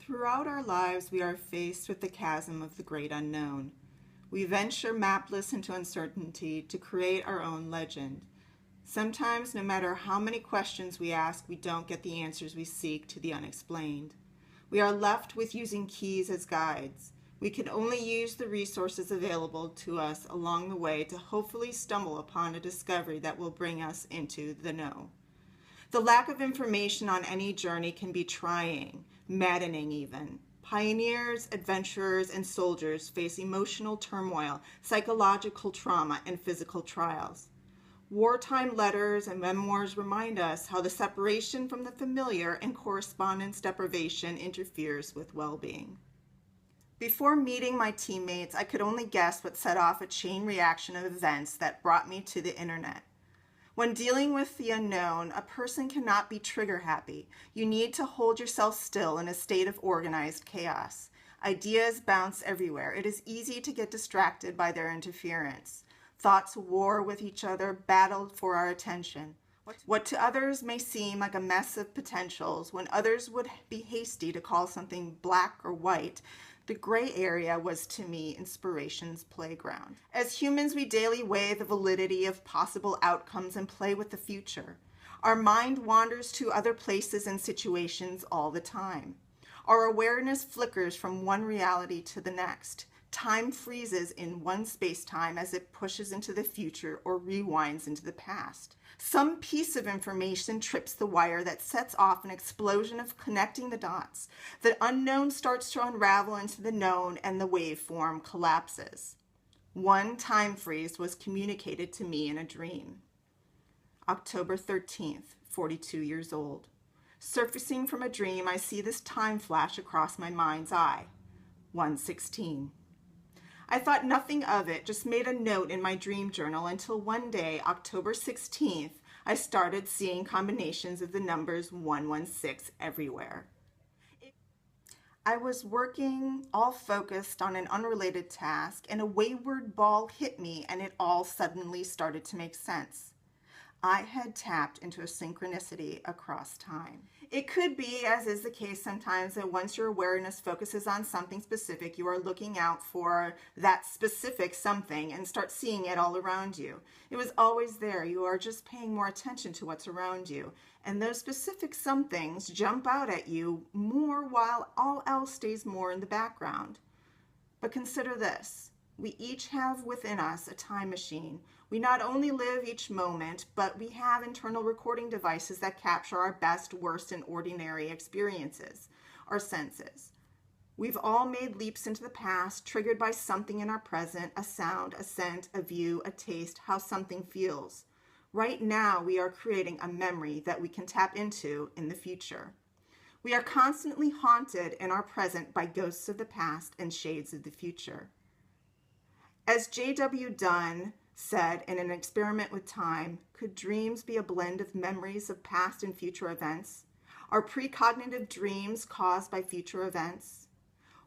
Throughout our lives, we are faced with the chasm of the great unknown. We venture mapless into uncertainty to create our own legend. Sometimes, no matter how many questions we ask, we don't get the answers we seek to the unexplained. We are left with using keys as guides. We can only use the resources available to us along the way to hopefully stumble upon a discovery that will bring us into the know. The lack of information on any journey can be trying, maddening even. Pioneers, adventurers, and soldiers face emotional turmoil, psychological trauma, and physical trials. Wartime letters and memoirs remind us how the separation from the familiar and correspondence deprivation interferes with well-being. Before meeting my teammates, I could only guess what set off a chain reaction of events that brought me to the internet. When dealing with the unknown, a person cannot be trigger happy. You need to hold yourself still in a state of organized chaos. Ideas bounce everywhere. It is easy to get distracted by their interference. Thoughts war with each other, battled for our attention. What to others may seem like a mess of potentials, when others would be hasty to call something black or white, the gray area was to me inspiration's playground. As humans, we daily weigh the validity of possible outcomes and play with the future. Our mind wanders to other places and situations all the time. Our awareness flickers from one reality to the next. Time freezes in one space-time as it pushes into the future or rewinds into the past. Some piece of information trips the wire that sets off an explosion of connecting the dots. The unknown starts to unravel into the known and the waveform collapses. One time freeze was communicated to me in a dream. October 13th, 42 years old. Surfacing from a dream, I see this time flash across my mind's eye. 1:16. I thought nothing of it, just made a note in my dream journal until one day, October 16th, I started seeing combinations of the numbers 116 everywhere. I was working, all focused on an unrelated task, and a wayward ball hit me and it all suddenly started to make sense. I had tapped into a synchronicity across time. It could be, as is the case sometimes, that once your awareness focuses on something specific, you are looking out for that specific something and start seeing it all around you. It was always there. You are just paying more attention to what's around you. And those specific somethings jump out at you more while all else stays more in the background. But consider this. We each have within us a time machine. We not only live each moment, but we have internal recording devices that capture our best, worst, and ordinary experiences, our senses. We've all made leaps into the past, triggered by something in our present, a sound, a scent, a view, a taste, how something feels. Right now, we are creating a memory that we can tap into in the future. We are constantly haunted in our present by ghosts of the past and shades of the future. As J.W. Dunn said in an experiment with time, could dreams be a blend of memories of past and future events? Are precognitive dreams caused by future events?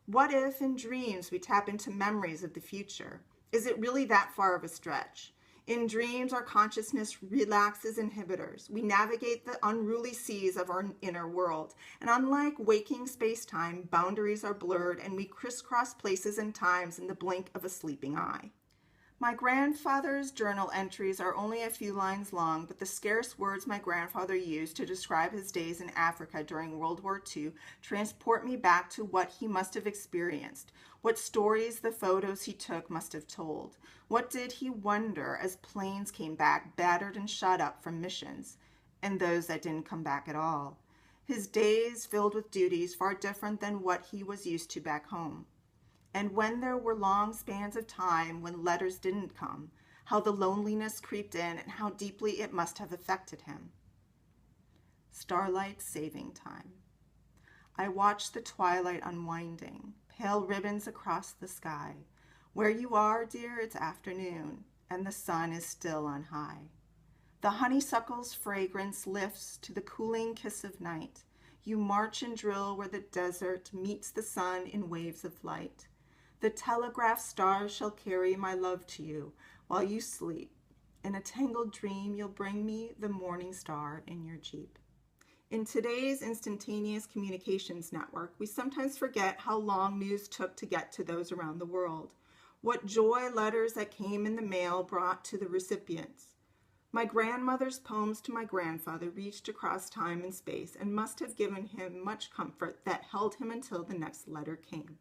What if in dreams we tap into memories of the future? Is it really that far of a stretch? In dreams, our consciousness relaxes inhibitors. We navigate the unruly seas of our inner world. And unlike waking space-time, boundaries are blurred and we crisscross places and times in the blink of a sleeping eye. My grandfather's journal entries are only a few lines long, but the scarce words my grandfather used to describe his days in Africa during World War II transport me back to what he must have experienced, what stories the photos he took must have told. What did he wonder as planes came back battered and shot up from missions, and those that didn't come back at all? His days filled with duties far different than what he was used to back home. And when there were long spans of time when letters didn't come, how the loneliness creeped in and how deeply it must have affected him. Starlight saving time. I watch the twilight unwinding, pale ribbons across the sky. Where you are, dear, it's afternoon, and the sun is still on high. The honeysuckle's fragrance lifts to the cooling kiss of night. You march and drill where the desert meets the sun in waves of light. The telegraph stars shall carry my love to you while you sleep. In a tangled dream, you'll bring me the morning star in your Jeep. In today's instantaneous communications network, we sometimes forget how long news took to get to those around the world, what joy letters that came in the mail brought to the recipients. My grandmother's poems to my grandfather reached across time and space and must have given him much comfort that held him until the next letter came.